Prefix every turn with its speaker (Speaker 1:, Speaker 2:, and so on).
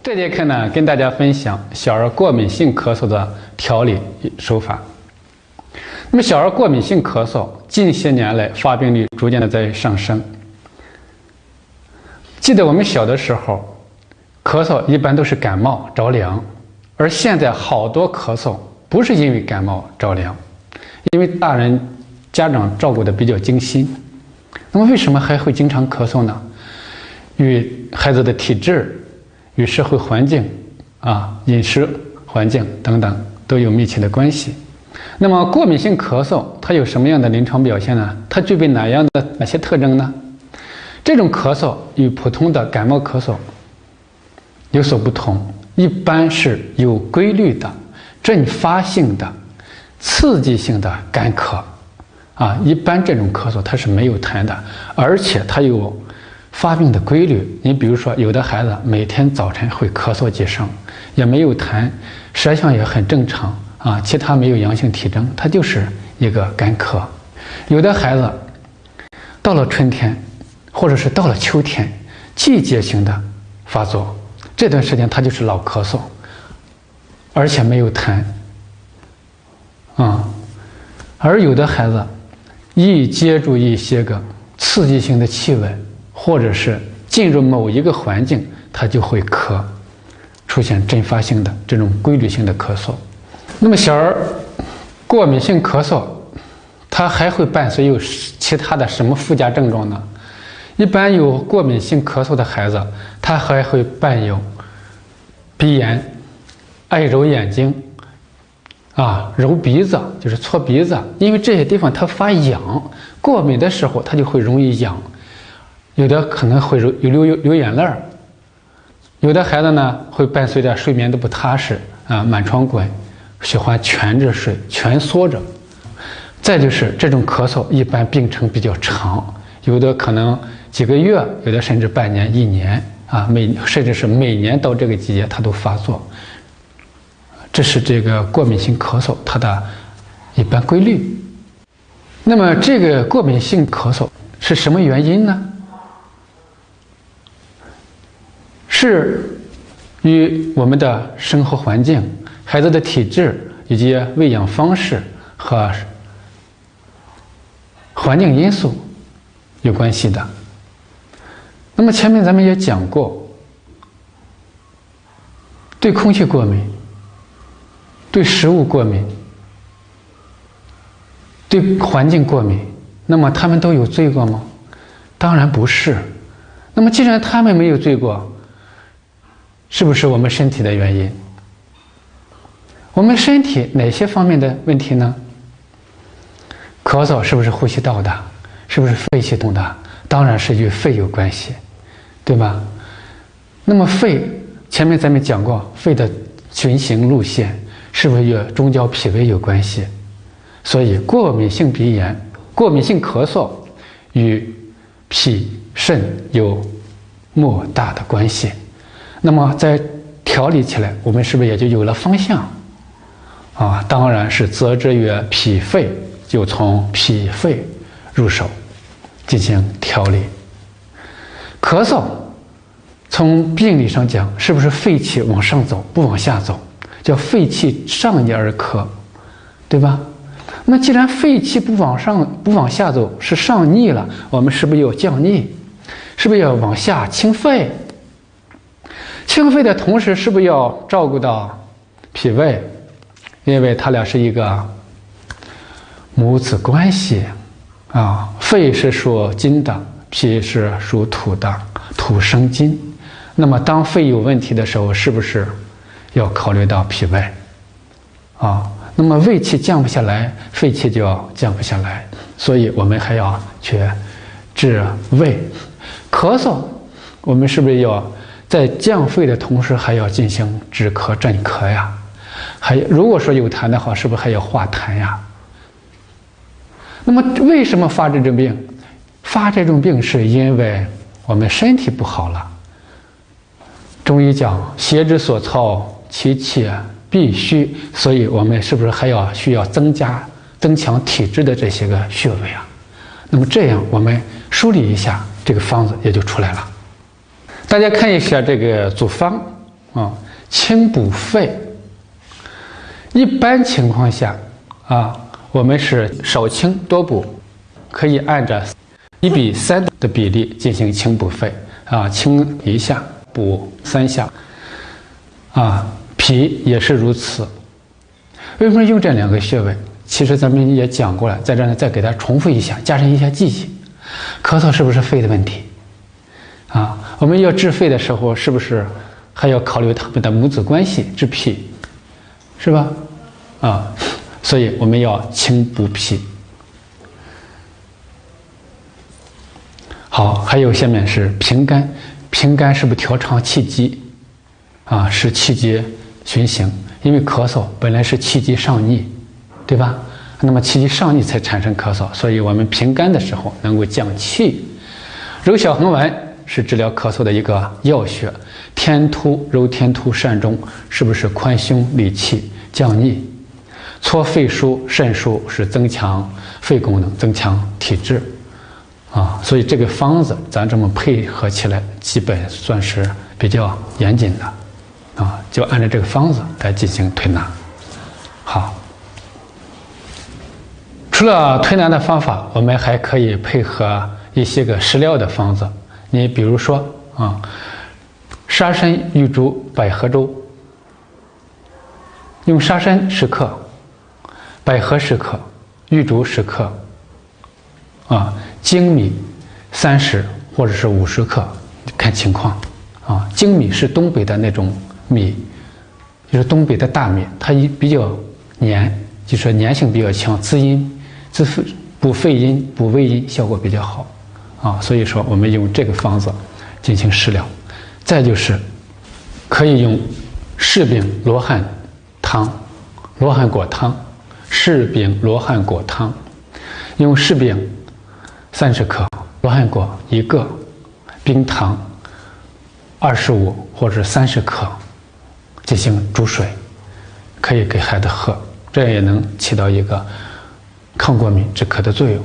Speaker 1: 这节课呢，跟大家分享小儿过敏性咳嗽的调理手法。那么，小儿过敏性咳嗽近些年来发病率逐渐的在上升。记得我们小的时候，咳嗽一般都是感冒着凉，而现在好多咳嗽不是因为感冒着凉，因为家长照顾的比较精心。那么为什么还会经常咳嗽呢？与孩子的体质、与社会环境、饮食环境等等都有密切的关系。那么过敏性咳嗽它有什么样的临床表现呢？它具备哪些特征呢？这种咳嗽与普通的感冒咳嗽有所不同，一般是有规律的、阵发性的、刺激性的干咳。一般这种咳嗽它是没有痰的，而且它有发病的规律。你比如说，有的孩子每天早晨会咳嗽几声，也没有痰，舌象也很正常其他没有阳性体征，它就是一个干咳。有的孩子到了春天或者是到了秋天，季节性的发作，这段时间他就是老咳嗽，而且没有痰而有的孩子一接触一些个刺激性的气味，或者是进入某一个环境，他就会咳，出现阵发性的这种规律性的咳嗽。那么小儿过敏性咳嗽它还会伴随有其他的什么附加症状呢？一般有过敏性咳嗽的孩子，他还会伴有鼻炎、爱揉眼睛揉鼻子，就是搓鼻子，因为这些地方它发痒，过敏的时候它就会容易痒，有的可能会流眼泪有的孩子呢会伴随着睡眠都不踏实满床滚，喜欢蜷着睡、蜷缩着。再就是这种咳嗽一般病程比较长，有的可能几个月，有的甚至半年、1年甚至是每年到这个季节它都发作。这是这个过敏性咳嗽它的一般规律。那么这个过敏性咳嗽是什么原因呢？是与我们的生活环境、孩子的体质以及喂养方式和环境因素有关系的。那么前面咱们也讲过，对空气过敏、对食物过敏、对环境过敏，那么他们都有罪过吗？当然不是。那么既然他们没有罪过，是不是我们身体的原因？我们身体哪些方面的问题呢？咳嗽是不是呼吸道的？是不是肺系统的？当然是与肺有关系，对吧？那么肺前面咱们讲过，肺的循行路线是不是与中焦脾胃有关系？所以过敏性鼻炎、过敏性咳嗽与脾肾有莫大的关系。那么在调理起来，我们是不是也就有了方向当然是责之于脾肺，就从脾肺入手进行调理。咳嗽从病理上讲，是不是肺气往上走不往下走，叫肺气上逆而咳，对吧？那既然肺气不往下走，是上逆了，我们是不是要降逆？是不是要往下清肺？清肺的同时，是不是要照顾到脾胃？因为它俩是一个母子关系肺是属金的，脾是属土的，土生金。那么当肺有问题的时候，是不是要考虑到脾胃那么胃气降不下来，肺气就要降不下来，所以我们还要去治胃。咳嗽我们是不是要在降肺的同时还要进行止咳镇咳呀？如果说有痰的话，是不是还要化痰呀？那么为什么发这种病？发这种病是因为我们身体不好了。中医讲邪之所操，其气必虚，所以我们是不是还需要增强体质的这些个穴位那么这样我们梳理一下，这个方子也就出来了。大家看一下这个组方清补肺。一般情况下我们是少清多补，可以按照1:3的比例进行清补肺清1下补3下脾也是如此。为什么用这2个穴位？其实咱们也讲过了，在这呢再给大家重复一下，加深一下记忆。咳嗽是不是肺的问题我们要治肺的时候，是不是还要考虑他们的母子关系？治脾是吧？所以我们要清补脾。好，还有下面是平肝。平肝是不是调畅气机使气机循行？因为咳嗽本来是气机上逆，对吧？那么气机上逆才产生咳嗽，所以我们平肝的时候能够降气。揉小横纹是治疗咳嗽的一个要穴。天突揉天突膻中，是不是宽胸理气降逆？搓肺腧肾腧是增强肺功能，增强体质所以这个方子咱这么配合起来，基本算是比较严谨的就按照这个方子来进行推拿。好，除了推拿的方法，我们还可以配合一些个食疗的方子。你比如说沙参玉竹百合粥，用沙参10克，百合10克，玉竹10克粳米30或者是50克，看情况粳米是东北的那种米，就是东北的大米，它比较黏，就是粘性比较强，滋阴、补肺阴、补胃阴效果比较好所以说我们用这个方子进行食疗。再就是可以用柿饼罗汉汤、罗汉果汤。柿饼罗汉果汤，用柿饼30克，罗汉果1个，冰糖25或者30克，进行煮水，可以给孩子喝，这也能起到一个抗过敏止咳的作用。